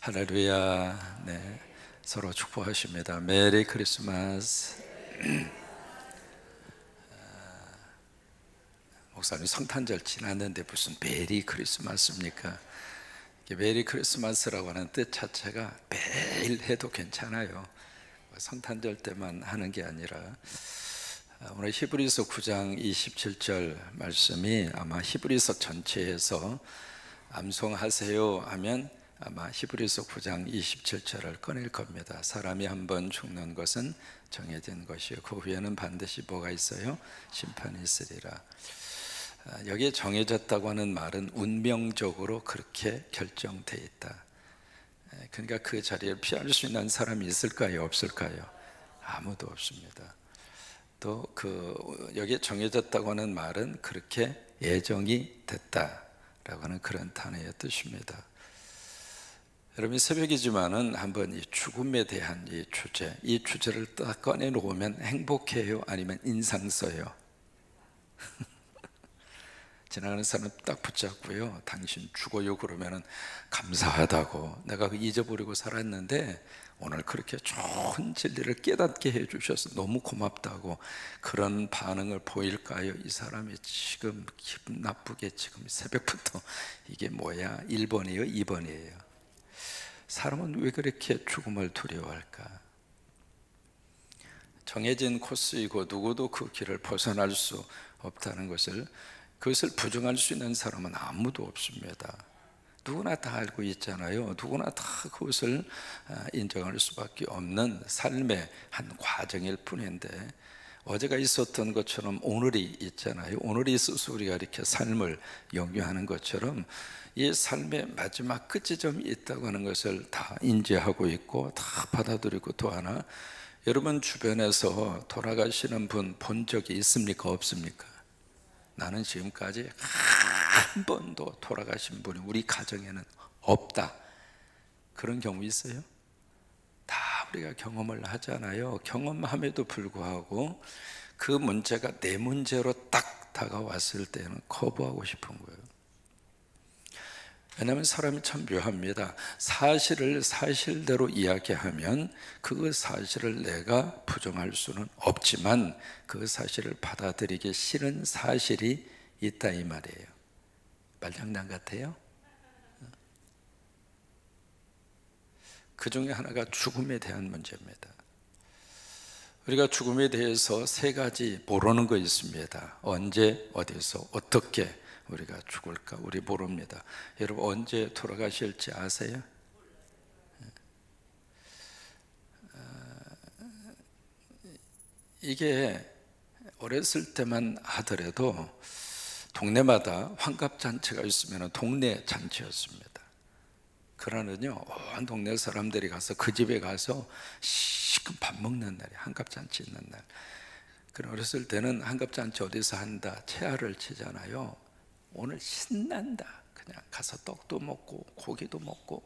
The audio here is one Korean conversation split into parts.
할렐루야. 네, 서로 축복하십니다. 메리 크리스마스. 목사님 성탄절 지났는데 무슨 메리 크리스마스입니까? 메리 크리스마스라고 하는 뜻 자체가 매일 해도 괜찮아요. 성탄절 때만 하는 게 아니라 오늘 히브리서 9장 27절 말씀이 아마 히브리서 전체에서 암송하세요 하면 아마 히브리서 9장 27절을 꺼낼 겁니다. 사람이 한번 죽는 것은 정해진 것이요 그 후에는 반드시 뭐가 있어요? 심판이 있으리라. 여기에 정해졌다고 하는 말은 운명적으로 그렇게 결정되어 있다. 그러니까 그 자리를 피할 수 있는 사람이 있을까요? 없을까요? 아무도 없습니다. 또 여기에 정해졌다고 하는 말은 그렇게 예정이 됐다라고 하는 그런 단어의 뜻입니다. 여러분 새벽이지만은 한번 이 죽음에 대한 이 주제를 딱 꺼내놓으면 행복해요? 아니면 인상 써요? 지나가는 사람 딱 붙잡고요, 당신 죽어요 그러면은 감사하다고, 내가 잊어버리고 살았는데 오늘 그렇게 좋은 진리를 깨닫게 해주셔서 너무 고맙다고 그런 반응을 보일까요? 이 사람이 지금 기분 나쁘게 지금 새벽부터 이게 뭐야? 1번이에요? 2번이에요? 사람은 왜 그렇게 죽음을 두려워할까? 정해진 코스이고 누구도 그 길을 벗어날 수 없다는 것을, 그것을 부정할 수 있는 사람은 아무도 없습니다. 누구나 다 알고 있잖아요. 누구나 다 그것을 인정할 수밖에 없는 삶의 한 과정일 뿐인데, 어제가 있었던 것처럼 오늘이 있잖아요. 오늘이 있어서 우리가 이렇게 삶을 영위하는 것처럼 이 삶의 마지막 끝지점이 있다고 하는 것을 다 인지하고 있고 다 받아들이고, 또 하나, 여러분 주변에서 돌아가시는 분 본 적이 있습니까? 없습니까? 나는 지금까지 한 번도 돌아가신 분이 우리 가정에는 없다, 그런 경우 있어요? 다 우리가 경험을 하잖아요. 경험함에도 불구하고 그 문제가 내 문제로 딱 다가왔을 때는 거부하고 싶은 거예요. 왜냐하면 사람이 참 묘합니다. 사실을 사실대로 이야기하면 그 사실을 내가 부정할 수는 없지만 그 사실을 받아들이기 싫은 사실이 있다 이 말이에요. 말장난 같아요? 그 중에 하나가 죽음에 대한 문제입니다. 우리가 죽음에 대해서 세 가지 모르는 거 있습니다. 언제, 어디서, 어떻게 우리가 죽을까 우리 모릅니다. 여러분 언제 돌아가실지 아세요? 이게 어렸을 때만 하더라도 동네마다 환갑잔치가 있으면 동네 잔치였습니다. 그러는요, 온 동네 사람들이 가서 그 집에 가서 시큼 밥 먹는 날이 환갑잔치 있는 날. 그럼 어렸을 때는 환갑잔치 어디서 한다? 채아를 치잖아요. 오늘 신난다. 그냥 가서 떡도 먹고 고기도 먹고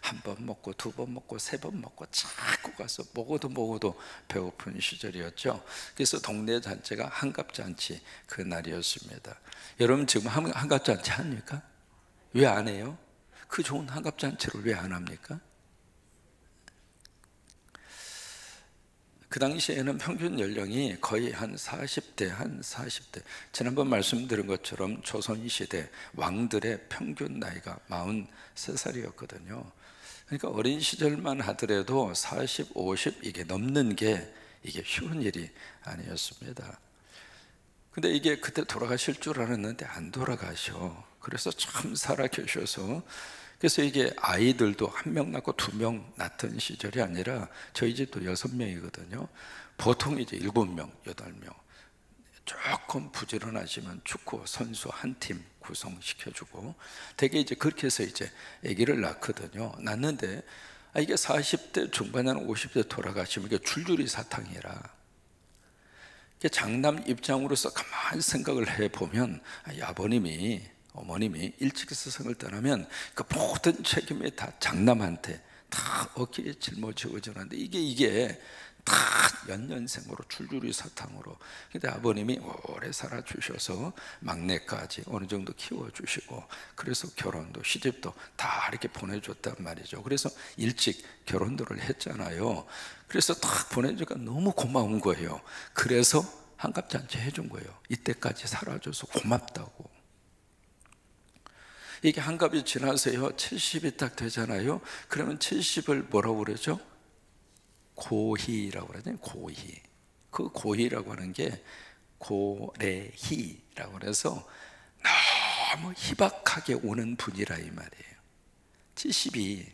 한 번 먹고 두 번 먹고 세 번 먹고 자꾸 가서 먹어도 배고픈 시절이었죠. 그래서 동네 잔치가 환갑잔치 그 날이었습니다. 여러분 지금 환갑잔치 합니까? 왜 안 해요? 그 좋은 환갑잔치를 왜 안 합니까? 그 당시에는 평균 연령이 거의 한 40대. 지난번 말씀드린 것처럼 조선시대 왕들의 평균 나이가 43살이었거든요. 그러니까 어린 시절만 하더라도 40, 50 이게 넘는 게 이게 쉬운 일이 아니었습니다. 근데 이게 그때 돌아가실 줄 알았는데 안 돌아가셔. 그래서 참 살아계셔서, 그래서 이게 아이들도 1명 낳고 2명 낳던 시절이 아니라 저희 집도 6명이거든요. 보통 이제 7명, 8명. 조금 부지런하시면 축구 선수 한 팀 구성시켜주고, 되게 이제 그렇게 해서 이제 아기를 낳거든요. 낳는데 이게 40대 중반이나 50대 돌아가시면 이게 줄줄이 사탕이라. 장남 입장으로서 가만히 생각을 해보면 아버님이 어머님이 일찍 세상을 떠나면 그 모든 책임이 다 장남한테 다 어깨에 짊어지고 저러는데 이게 다 연년생으로 줄줄이 사탕으로. 근데 아버님이 오래 살아주셔서 막내까지 어느 정도 키워주시고, 그래서 결혼도 시집도 다 이렇게 보내줬단 말이죠. 그래서 일찍 결혼들을 했잖아요. 그래서 딱 보내주니까 너무 고마운 거예요. 그래서 환갑잔치 해준 거예요. 이때까지 살아줘서 고맙다고. 이게 환갑이 지나서요 70이 딱 되잖아요. 그러면 70을 뭐라고 그러죠? 고희라고 그러잖아요. 고희. 그 고희라고 하는 게 고래희라고 그래서 너무 희박하게 오는 분이라 이 말이에요. 70이.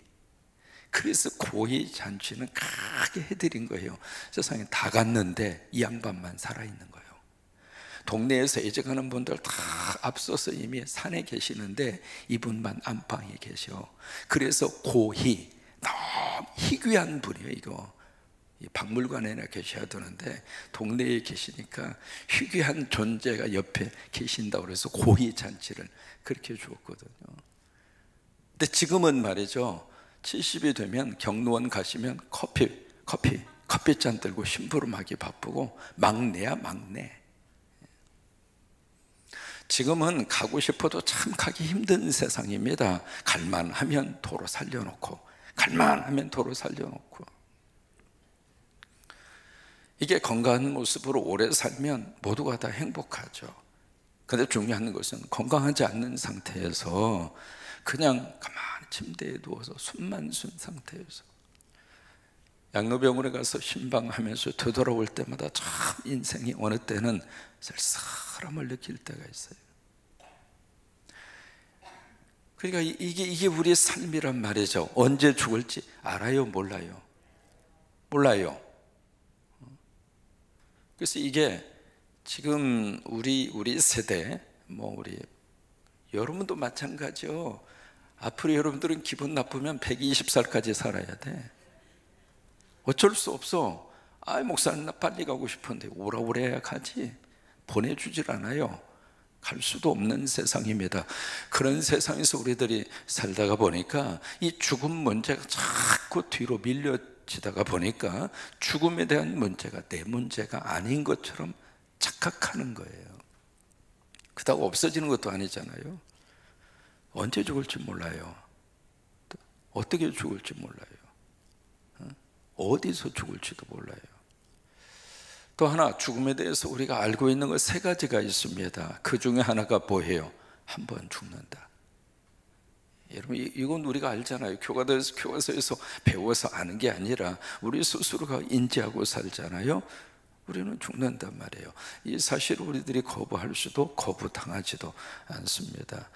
그래서 고희 잔치는 크게 해드린 거예요. 세상에 다 갔는데 이 양반만 살아있는 거예요. 동네에서 애적하는 분들 다 앞서서 이미 산에 계시는데 이분만 안방에 계셔. 그래서 고희, 너무 희귀한 분이에요. 이거 박물관에나 계셔야 되는데 동네에 계시니까 희귀한 존재가 옆에 계신다고 그래서 고희 잔치를 그렇게 주었거든요. 근데 지금은 말이죠, 70이 되면 경로원 가시면 커피잔 들고 심부름하기 바쁘고 막내야 막내. 지금은 가고 싶어도 참 가기 힘든 세상입니다. 갈만하면 도로 살려놓고, 갈만하면 도로 살려놓고. 이게 건강한 모습으로 오래 살면 모두가 다 행복하죠. 그런데 중요한 것은 건강하지 않는 상태에서 그냥 가만히 침대에 누워서 숨만 쉰 상태에서 양로병원에 가서 신방하면서 되돌아올 때마다 참 인생이 어느 때는 쓸쓸함을 느낄 때가 있어요. 그러니까 이게 우리의 삶이란 말이죠. 언제 죽을지 알아요? 몰라요? 몰라요. 그래서 이게 지금 우리 세대, 우리 여러분도 마찬가지요. 앞으로 여러분들은 기분 나쁘면 120살까지 살아야 돼. 어쩔 수 없어. 목사님 나 빨리 가고 싶은데 오라 그래야 가지. 보내주질 않아요. 갈 수도 없는 세상입니다. 그런 세상에서 우리들이 살다가 보니까 이 죽음 문제가 자꾸 뒤로 밀려지다가 보니까 죽음에 대한 문제가 내 문제가 아닌 것처럼 착각하는 거예요. 그렇다고 없어지는 것도 아니잖아요. 언제 죽을지 몰라요. 어떻게 죽을지 몰라요. 어디서 죽을지도 몰라요. 또 하나, 죽음에 대해서 우리가 알고 있는 것 세 가지가 있습니다. 그 중에 하나가 뭐예요? 한 번 죽는다. 여러분, 이건 우리가 알잖아요. 교과서에서 배워서 아는 게 아니라 우리 스스로가 인지하고 살잖아요. 우리는 죽는단 말이에요. 이 사실을 우리들이 거부할 수도 거부당하지도 않습니다.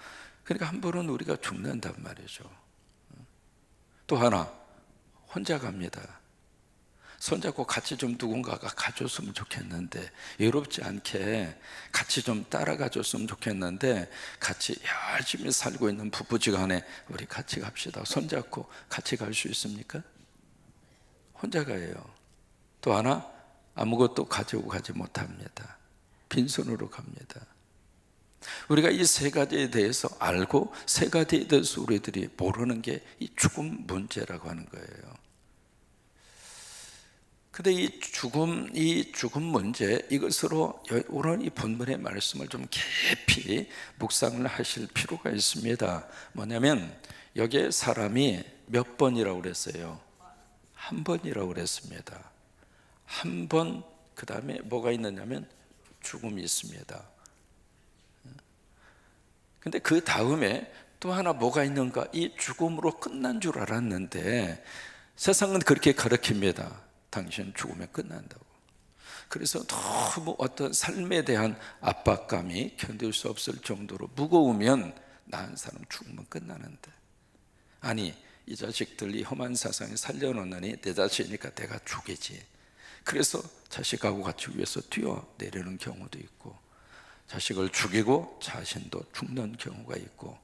그러니까 한 번은 우리가 죽는단 말이죠. 또 하나, 혼자 갑니다. 손잡고 같이 좀 누군가가 가줬으면 좋겠는데, 외롭지 않게 같이 좀 따라가 줬으면 좋겠는데, 같이 열심히 살고 있는 부부지간에 우리 같이 갑시다. 손잡고 같이 갈 수 있습니까? 혼자 가요. 또 하나, 아무것도 가지고 가지 못합니다. 빈손으로 갑니다. 우리가 이 세 가지에 대해서 알고 세 가지에 대해서 우리들이 모르는 게 이 죽음 문제라고 하는 거예요. 근데 이 죽음 문제, 이것으로 오늘 이 본문의 말씀을 좀 깊이 묵상을 하실 필요가 있습니다. 뭐냐면 여기에 사람이 몇 번이라고 그랬어요? 한 번이라고 그랬습니다. 한 번, 그 다음에 뭐가 있느냐면 죽음이 있습니다. 근데 그 다음에 또 하나 뭐가 있는가? 이 죽음으로 끝난 줄 알았는데 세상은 그렇게 가르칩니다. 당신은 죽으면 끝난다고. 그래서 너무 어떤 삶에 대한 압박감이 견딜 수 없을 정도로 무거우면 낳은 사람 죽으면 끝나는데, 아니 이 자식들 이 험한 세상에 살려놓느니 내 자식이니까 내가 죽이지. 그래서 자식하고 같이 위해서 뛰어내리는 경우도 있고, 자식을 죽이고 자신도 죽는 경우가 있고,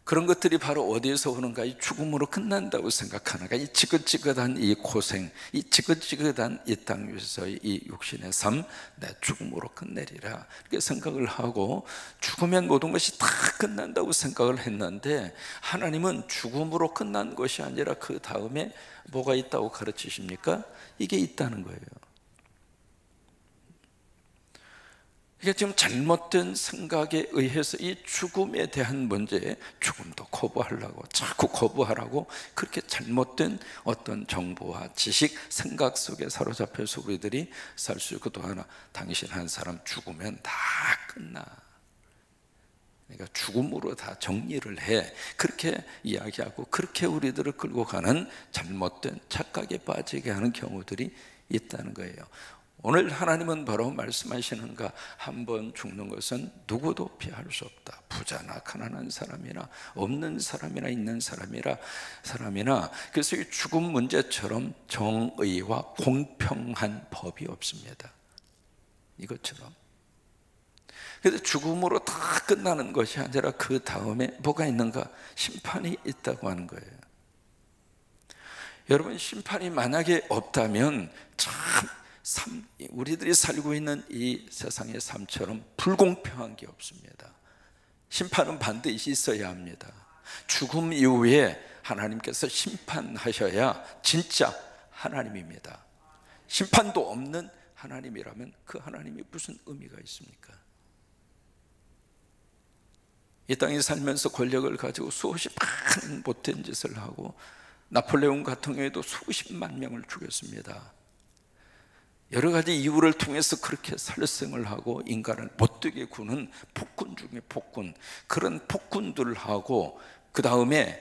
그런 것들이 바로 어디에서 오는가? 이 죽음으로 끝난다고 생각하는가? 이 지긋지긋한 이 고생, 이 지긋지긋한 이 땅 위에서의 이 육신의 삶, 내 죽음으로 끝내리라 이렇게 생각을 하고, 죽으면 모든 것이 다 끝난다고 생각을 했는데, 하나님은 죽음으로 끝난 것이 아니라 그 다음에 뭐가 있다고 가르치십니까? 이게 있다는 거예요. 이게 지금 잘못된 생각에 의해서 이 죽음에 대한 문제에 죽음도 거부하려고, 자꾸 거부하라고, 그렇게 잘못된 어떤 정보와 지식, 생각 속에 사로잡혀서 우리들이 살 수 있고, 또 하나, 당신 한 사람 죽으면 다 끝나, 그러니까 죽음으로 다 정리를 해, 그렇게 이야기하고, 그렇게 우리들을 끌고 가는 잘못된 착각에 빠지게 하는 경우들이 있다는 거예요. 오늘 하나님은 바로 말씀하시는가? 한 번 죽는 것은 누구도 피할 수 없다. 부자나 가난한 사람이나 없는 사람이나 있는 사람이나, 그래서 이 죽음 문제처럼 정의와 공평한 법이 없습니다. 이것처럼. 그래서 죽음으로 다 끝나는 것이 아니라 그 다음에 뭐가 있는가? 심판이 있다고 하는 거예요. 여러분, 심판이 만약에 없다면 참 우리들이 살고 있는 이 세상의 삶처럼 불공평한 게 없습니다. 심판은 반드시 있어야 합니다. 죽음 이후에 하나님께서 심판하셔야 진짜 하나님입니다. 심판도 없는 하나님이라면 그 하나님이 무슨 의미가 있습니까? 이 땅에 살면서 권력을 가지고 수없이 많은 못된 짓을 하고, 나폴레옹 같은 경우에도 수십만 명을 죽였습니다. 여러 가지 이유를 통해서 그렇게 살생을 하고 인간을 못되게 구는 폭군 중에 폭군, 그런 폭군들하고, 그 다음에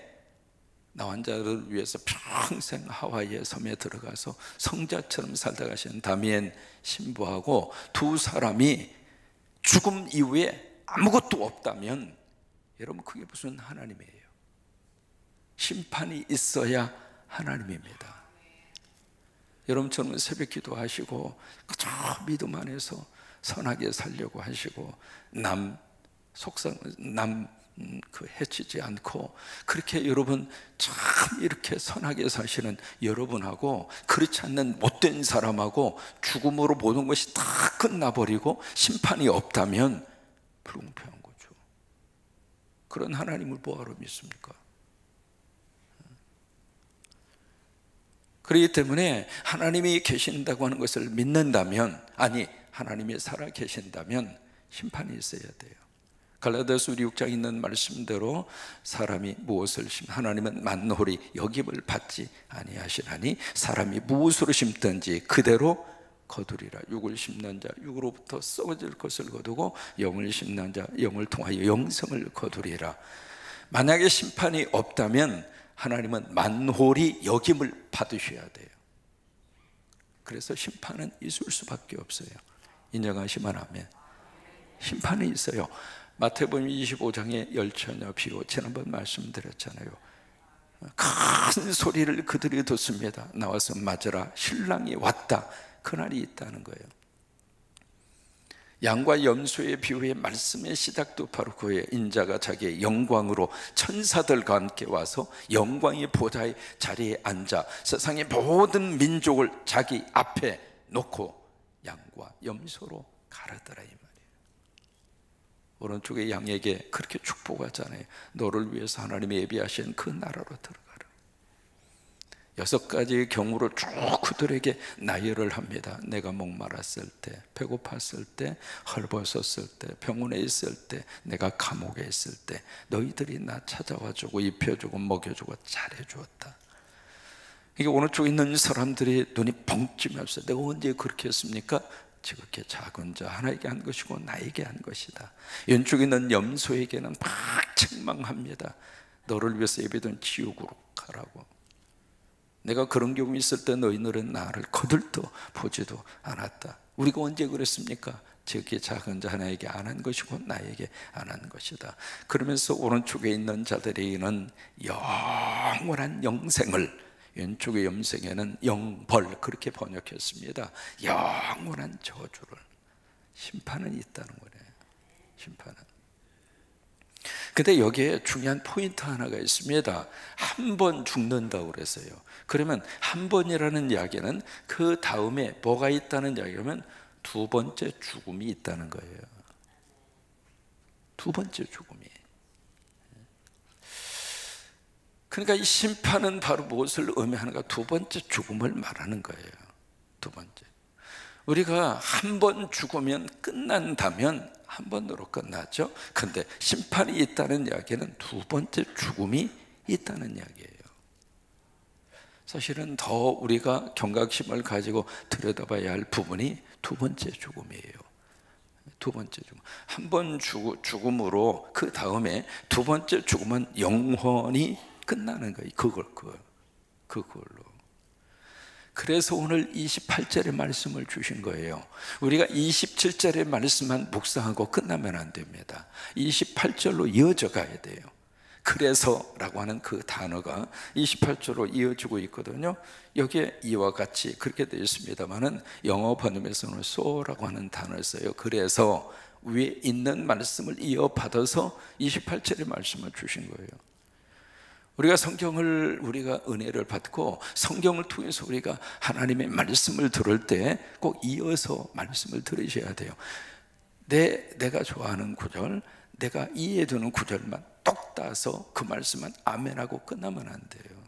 나 환자를 위해서 평생 하와이의 섬에 들어가서 성자처럼 살다 가신 다미엔 신부하고 두 사람이 죽음 이후에 아무것도 없다면, 여러분, 그게 무슨 하나님이에요? 심판이 있어야 하나님입니다. 여러분처럼 새벽 기도하시고 그저 믿음 안에서 선하게 살려고 하시고, 남 해치지 않고, 그렇게 여러분 참 이렇게 선하게 사시는 여러분하고, 그렇지 않는 못된 사람하고 죽음으로 모든 것이 다 끝나버리고 심판이 없다면 불공평한 거죠. 그런 하나님을 뭐하러 믿습니까? 그렇기 때문에 하나님이 계신다고 하는 것을 믿는다면, 아니, 하나님이 살아 계신다면 심판이 있어야 돼요. 갈라디아서 6장에 있는 말씀대로 사람이 무엇을 하나님은 만홀히 여김을 받지 아니하시나니 사람이 무엇으로 심든지 그대로 거두리라. 육을 심는 자 육으로부터 썩어질 것을 거두고, 영을 심는 자 영을 통하여 영생을 거두리라. 만약에 심판이 없다면 하나님은 만홀히 여김을 받으셔야 돼요. 그래서 심판은 있을 수밖에 없어요. 인정하시면 아멘. 심판이 있어요. 마태복음 25장의 열처녀 비유, 지난번 말씀드렸잖아요. 큰 소리를 그들이 듣습니다. 나와서 맞으라, 신랑이 왔다. 그날이 있다는 거예요. 양과 염소의 비유의 말씀의 시작도 바로 그예요. 인자가 자기의 영광으로 천사들과 함께 와서 영광의 보좌의 자리에 앉아 세상의 모든 민족을 자기 앞에 놓고 양과 염소로 가르더라, 이 말이에요. 오른쪽에 양에게 그렇게 축복하잖아요. 너를 위해서 하나님이 예비하신 그 나라로 들어가라. 6가지의 경우로 쭉 그들에게 나열을 합니다. 내가 목말랐을 때, 배고팠을 때, 헐벗었을 때, 병원에 있을 때, 내가 감옥에 있을 때 너희들이 나 찾아와주고 입혀주고 먹여주고 잘해주었다. 이게 오른쪽에 있는 사람들이 눈이 벙찌 없어요. 내가 언제 그렇게 했습니까? 지극히 작은 자 하나에게 한 것이고 나에게 한 것이다. 왼쪽에 있는 염소에게는 막 책망합니다. 너를 위해서 예배된 지옥으로 가라고. 내가 그런 경험이 있을 때 너희들은 나를 거들떠 보지도 않았다. 우리가 언제 그랬습니까? 지극히 작은 자 하나에게 안 한 것이고 나에게 안 한 것이다. 그러면서 오른쪽에 있는 자들에게는 영원한 영생을, 왼쪽의 염생에는 영벌, 그렇게 번역했습니다. 영원한 저주를. 심판은 있다는 거예요. 심판은. 근데 여기에 중요한 포인트 하나가 있습니다. 한 번 죽는다고 그랬어요. 그러면 한 번이라는 이야기는 그 다음에 뭐가 있다는 이야기라면 두 번째 죽음이 있다는 거예요. 두 번째 죽음이. 그러니까 이 심판은 바로 무엇을 의미하는가? 두 번째 죽음을 말하는 거예요. 두 번째. 우리가 한 번 죽으면 끝난다면 한 번으로 끝나죠. 근데 심판이 있다는 이야기는 두 번째 죽음이 있다는 이야기예요. 사실은 더 우리가 경각심을 가지고 들여다봐야 할 부분이 두 번째 죽음이에요. 두 번째 죽음. 한 번 죽음으로 그 다음에 두 번째 죽음은 영원히 끝나는 거예요. 그걸로. 그래서 오늘 28절의 말씀을 주신 거예요. 우리가 27절의 말씀만 묵상하고 끝나면 안 됩니다. 28절로 이어져 가야 돼요. 그래서 라고 하는 그 단어가 28절로 이어지고 있거든요. 여기에 이와 같이 그렇게 되어 있습니다만은 영어 번역에서는 so라고 하는 단어를 써요. 그래서 위에 있는 말씀을 이어받아서 28절의 말씀을 주신 거예요. 우리가 은혜를 받고 성경을 통해서 우리가 하나님의 말씀을 들을 때 꼭 이어서 말씀을 들으셔야 돼요. 내가 좋아하는 구절, 내가 이해되는 구절만 똑 따서 그 말씀만 아멘하고 끝나면 안 돼요.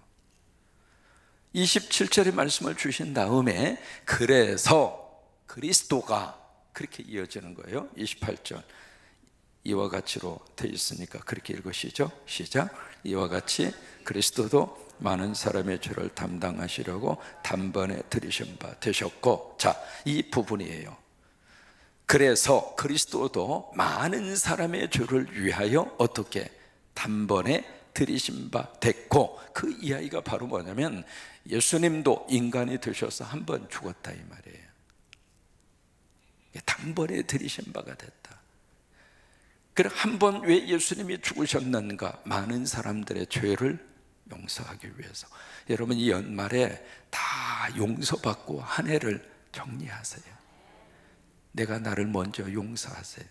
27절의 말씀을 주신 다음에 그래서 그리스도가 그렇게 이어지는 거예요. 28절 이와 같이로 되어 있으니까 그렇게 읽으시죠. 시작. 이와 같이 그리스도도 많은 사람의 죄를 담당하시려고 단번에 들이신 바 되셨고, 자, 이 부분이에요. 그래서 그리스도도 많은 사람의 죄를 위하여 어떻게 단번에 들이신 바 됐고, 그 이야기가 바로 뭐냐면 예수님도 인간이 되셔서 한 번 죽었다 이 말이에요. 단번에 들이신 바가 됐다. 그럼 한 번 왜 예수님이 죽으셨는가? 많은 사람들의 죄를 용서하기 위해서. 여러분 이 연말에 다 용서받고 한 해를 정리하세요. 내가 나를 먼저 용서하세요.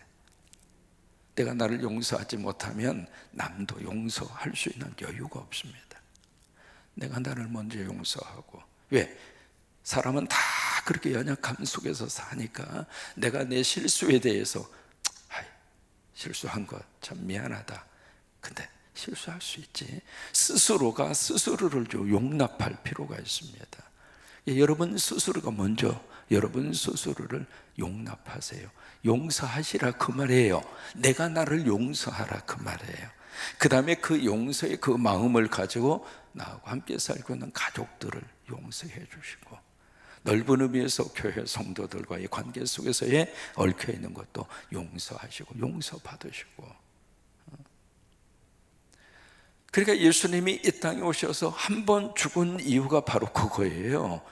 내가 나를 용서하지 못하면 남도 용서할 수 있는 여유가 없습니다. 내가 나를 먼저 용서하고. 왜? 사람은 다 그렇게 연약함 속에서 사니까 내가 내 실수에 대해서 실수한 것 참 미안하다. 근데 실수할 수 있지. 스스로가 스스로를 좀 용납할 필요가 있습니다. 여러분 스스로가 먼저 여러분 스스로를 용납하세요. 용서하시라 그 말이에요. 내가 나를 용서하라 그 말이에요. 그 다음에 그 용서의 그 마음을 가지고 나하고 함께 살고 있는 가족들을 용서해 주시고, 넓은 의미에서 교회 성도들과의 관계 속에서의 얽혀 있는 것도 용서하시고 용서받으시고. 그러니까 예수님이 이 땅에 오셔서 한 번 죽은 이유가 바로 그거예요.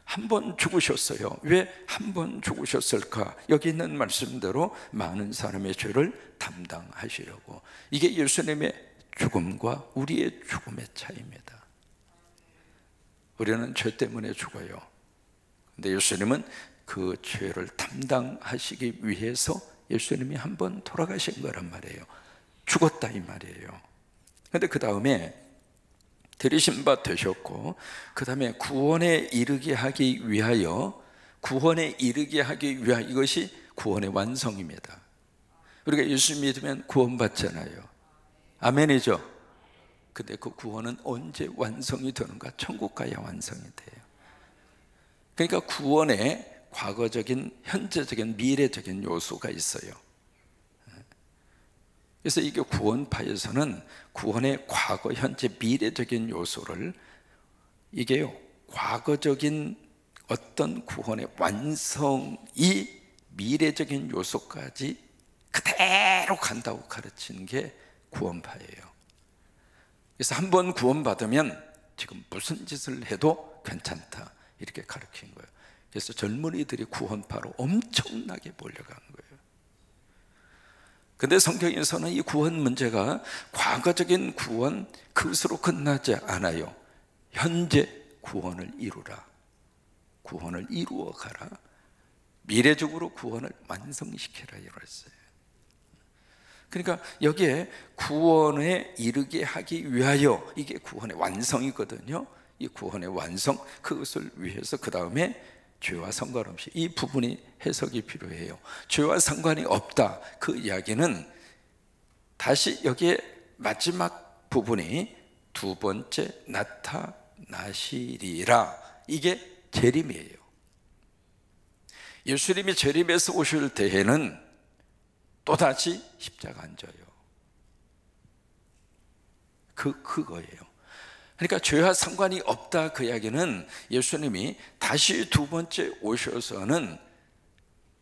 한 번 죽으셨어요. 왜 한 번 죽으셨을까? 여기 있는 말씀대로 많은 사람의 죄를 담당하시려고. 이게 예수님의 죽음과 우리의 죽음의 차이입니다. 우리는 죄 때문에 죽어요. 근데 예수님은 그 죄를 담당하시기 위해서 예수님이 한 번 돌아가신 거란 말이에요. 죽었다 이 말이에요. 근데 그 다음에 들이신 바 되셨고, 그 다음에 구원에 이르게 하기 위하여, 이것이 구원의 완성입니다. 우리가 예수 믿으면 구원받잖아요. 아멘이죠. 근데 그 구원은 언제 완성이 되는가? 천국 가야 완성이 돼요. 그러니까 구원에 과거적인, 현재적인, 미래적인 요소가 있어요. 그래서 이게 구원파에서는 구원의 과거, 현재, 미래적인 요소를, 이게요 과거적인 어떤 구원의 완성이 미래적인 요소까지 그대로 간다고 가르치는 게 구원파예요. 그래서 한 번 구원받으면 지금 무슨 짓을 해도 괜찮다 이렇게 가르친 거예요. 그래서 젊은이들이 구원파로 엄청나게 몰려간 거예요. 근데 성경에서는 이 구원 문제가 과거적인 구원 그것으로 끝나지 않아요. 현재 구원을 이루라, 구원을 이루어 가라, 미래적으로 구원을 완성시키라 이랬어요. 그러니까 여기에 구원에 이르게 하기 위하여, 이게 구원의 완성이거든요. 이 구원의 완성, 그것을 위해서 그 다음에 죄와 상관없이, 이 부분이 해석이 필요해요. 죄와 상관이 없다, 그 이야기는 다시 여기에 마지막 부분이 두 번째 나타나시리라, 이게 재림이에요. 예수님이 재림에서 오실 때에는 또다시 십자가 안 져요. 그거예요. 그러니까 죄와 상관이 없다, 그 이야기는 예수님이 다시 두 번째 오셔서는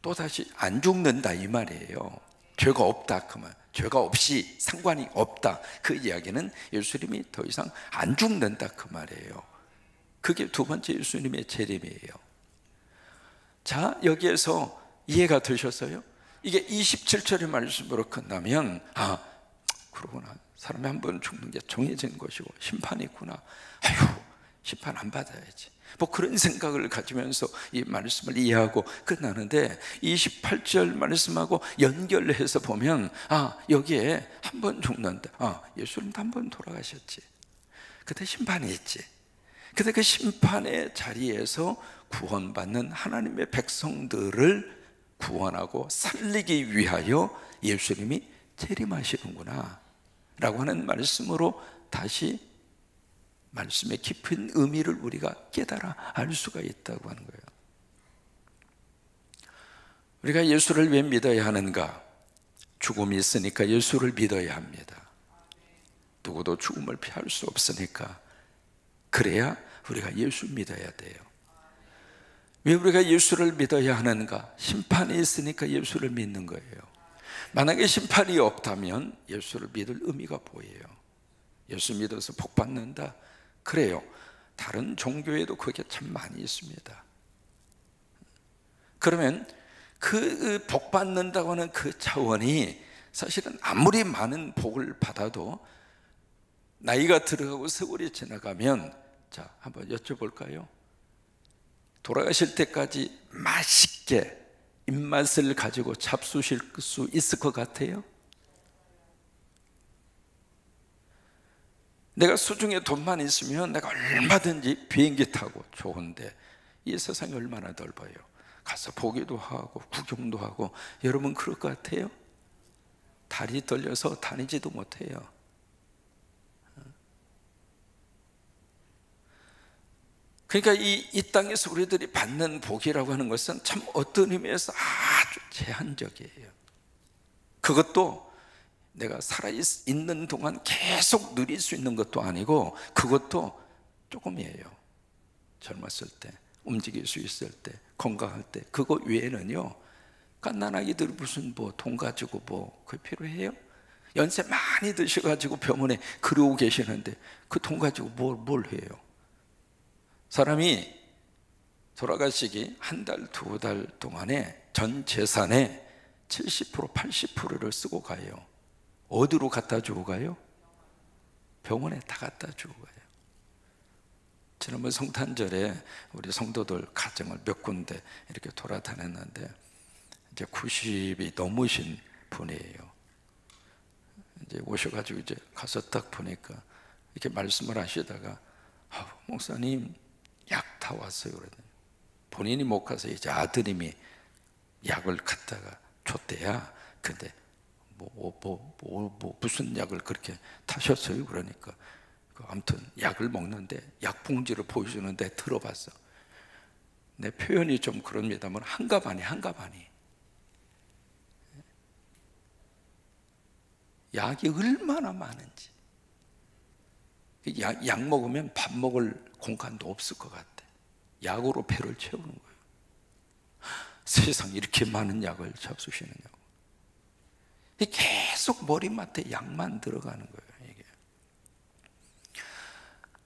또다시 안 죽는다, 이 말이에요. 죄가 없다, 그 말. 죄가 없이 상관이 없다, 그 이야기는 예수님이 더 이상 안 죽는다, 그 말이에요. 그게 두 번째 예수님의 재림이에요. 자, 여기에서 이해가 되셨어요? 이게 27절의 말씀으로 끝나면, 아, 그러구나, 사람이 한 번 죽는 게 정해진 것이고 심판이 있구나, 아휴, 심판 안 받아야지, 뭐 그런 생각을 가지면서 이 말씀을 이해하고 끝나는데, 28절 말씀하고 연결해서 보면, 아, 여기에 한 번 죽는다, 아, 예수님도 한 번 돌아가셨지, 그때 심판이 있지, 근데 그 심판의 자리에서 구원받는 하나님의 백성들을 구원하고 살리기 위하여 예수님이 재림하시는구나 라고 하는 말씀으로 다시 말씀의 깊은 의미를 우리가 깨달아 알 수가 있다고 하는 거예요. 우리가 예수를 왜 믿어야 하는가? 죽음이 있으니까 예수를 믿어야 합니다. 누구도 죽음을 피할 수 없으니까. 그래야 우리가 예수 믿어야 돼요. 왜 우리가 예수를 믿어야 하는가? 심판이 있으니까 예수를 믿는 거예요. 만약에 심판이 없다면 예수를 믿을 의미가 보여요. 예수 믿어서 복 받는다, 그래요. 다른 종교에도 그게 참 많이 있습니다. 그러면 그 복 받는다고 하는 그 차원이 사실은 아무리 많은 복을 받아도 나이가 들어가고 세월이 지나가면, 자, 한번 여쭤볼까요? 돌아가실 때까지 맛있게 입맛을 가지고 잡수실 수 있을 것 같아요? 내가 수중에 돈만 있으면 내가 얼마든지 비행기 타고 좋은데, 이 세상이 얼마나 넓어요. 가서 보기도 하고 구경도 하고. 여러분 그럴 것 같아요? 다리 떨려서 다니지도 못해요. 그러니까 이 땅에서 우리들이 받는 복이라고 하는 것은 참 어떤 의미에서 아주 제한적이에요. 그것도 내가 살아있는 동안 계속 누릴 수 있는 것도 아니고, 그것도 조금이에요. 젊었을 때, 움직일 수 있을 때, 건강할 때. 그거 외에는요, 갓난아기들 무슨 뭐 돈 가지고 뭐 그게 필요해요? 연세 많이 드셔가지고 병원에 그러고 계시는데 그 돈 가지고 뭘 해요? 사람이 돌아가시기 한 달, 두 달 동안에 전 재산의 70%, 80%를 쓰고 가요. 어디로 갖다 주고 가요? 병원에 다 갖다 주고 가요. 지난번 성탄절에 우리 성도들 가정을 몇 군데 이렇게 돌아다녔는데, 이제 90이 넘으신 분이에요. 이제 오셔가지고 이제 가서 딱 보니까 이렇게 말씀을 하시다가, 목사님 약 다 왔어요. 그러더니 본인이 못 가서 이제 아드님이 약을 갖다가 줬대야. 근데 무슨 약을 그렇게 타셨어요? 그러니까 아무튼 약을 먹는데 약 봉지를 보여주는데 들어봤어. 내 표현이 좀 그럽니다만 한가반이 약이 얼마나 많은지. 약 먹으면 밥 먹을 공간도 없을 것 같아. 약으로 배를 채우는 거예요. 세상 이렇게 많은 약을 잡수시느냐고. 계속 머리맡에 약만 들어가는 거예요. 이게.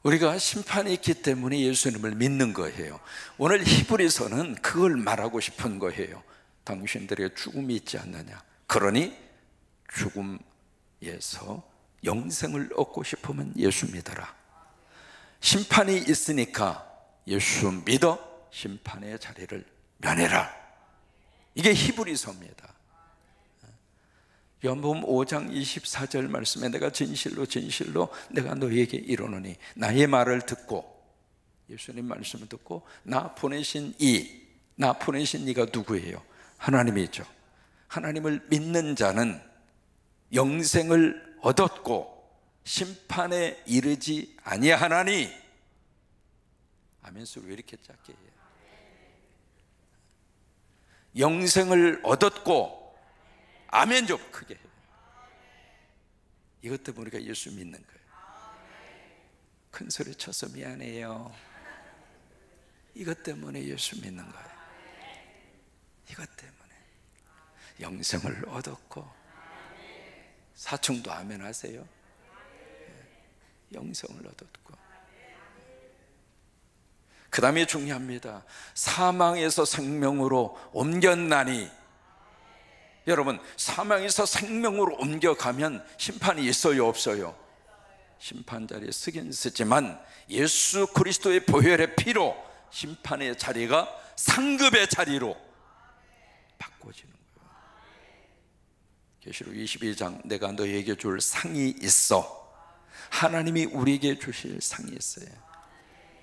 우리가 심판이 있기 때문에 예수님을 믿는 거예요. 오늘 히브리서는 그걸 말하고 싶은 거예요. 당신들의 죽음이 있지 않느냐. 그러니 죽음에서 영생을 얻고 싶으면 예수 믿어라. 심판이 있으니까 예수 믿어 심판의 자리를 면해라. 이게 히브리서입니다. 요한복음 5장 24절 말씀에 내가 진실로 진실로 내가 너희에게 이르노니 나의 말을 듣고, 예수님 말씀을 듣고 나 보내신 이가 누구예요? 하나님이죠. 하나님을 믿는 자는 영생을 얻었고 심판에 이르지 아니하나니. 아멘 소리 왜 이렇게 작게 해요? 영생을 얻었고, 아멘 좀 크게 해요. 이것 때문에 우리가 예수 믿는 거예요. 큰 소리 쳐서 미안해요. 이것 때문에 예수 믿는 거예요. 이것 때문에 영생을 얻었고. 사층도 아멘 하세요. 영생을 얻었고, 그 다음에 중요합니다. 사망에서 생명으로 옮겼나니. 여러분, 사망에서 생명으로 옮겨가면 심판이 있어요, 없어요? 심판 자리에 서긴 쓰지만 예수 그리스도의 보혈의 피로 심판의 자리가 상급의 자리로 바꿔지는 거예요. 계시록 22장 내가 너희에게 줄 상이 있어. 하나님이 우리에게 주실 상이 있어요.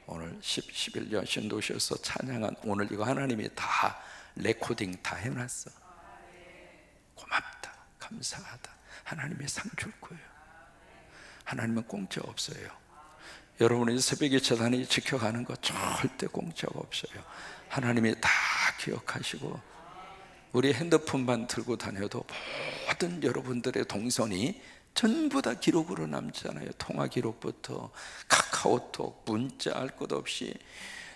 오늘 11년 신도시에서 찬양한 오늘 이거 하나님이 다 레코딩 다 해놨어. 고맙다, 감사하다. 하나님이 상 줄 거예요. 하나님은 공짜 없어요. 여러분이 새벽에 재단이 지켜가는 거 절대 공짜가 없어요. 하나님이 다 기억하시고, 우리 핸드폰만 들고 다녀도 모든 여러분들의 동선이 전부 다 기록으로 남잖아요. 통화 기록부터 카카오톡, 문자 알 것 없이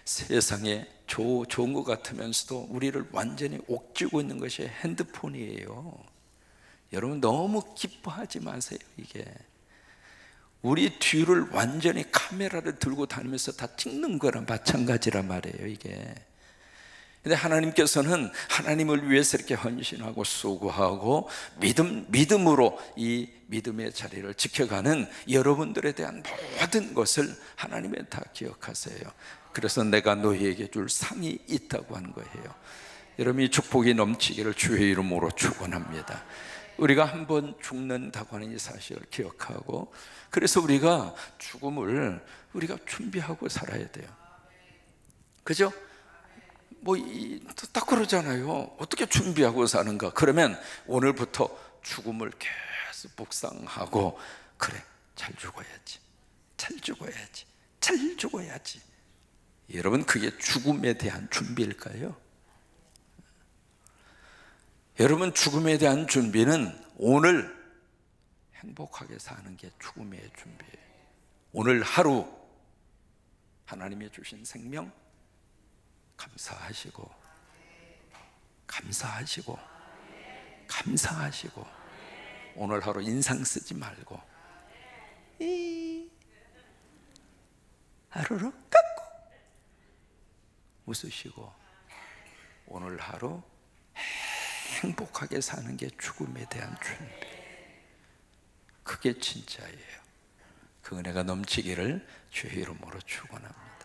세상에 좋은 것 같으면서도 우리를 완전히 옥죄고 있는 것이 핸드폰이에요. 여러분 너무 기뻐하지 마세요. 이게 우리 뒤를 완전히 카메라를 들고 다니면서 다 찍는 거랑 마찬가지란 말이에요. 이게 근데 하나님께서는 하나님을 위해서 이렇게 헌신하고 수고하고 믿음으로 이 믿음의 자리를 지켜가는 여러분들에 대한 모든 것을 하나님은 다 기억하세요. 그래서 내가 너희에게 줄 상이 있다고 하는 거예요. 여러분이 축복이 넘치기를 주의 이름으로 축원합니다. 우리가 한번 죽는다고 하는 이 사실을 기억하고, 그래서 우리가 죽음을 우리가 준비하고 살아야 돼요. 그죠? 딱 그러잖아요. 어떻게 준비하고 사는가? 그러면 오늘부터 죽음을 계속 묵상하고, 그래, 잘 죽어야지, 잘 죽어야지, 잘 죽어야지. 여러분 그게 죽음에 대한 준비일까요? 여러분 죽음에 대한 준비는 오늘 행복하게 사는 게 죽음의 준비예요. 오늘 하루 하나님이 주신 생명 감사하시고 오늘 하루 인상 쓰지 말고 하루로 깎고 웃으시고 오늘 하루 행복하게 사는 게 죽음에 대한 준비. 그게 진짜예요. 그 은혜가 넘치기를 주의 이름으로 축원합니다.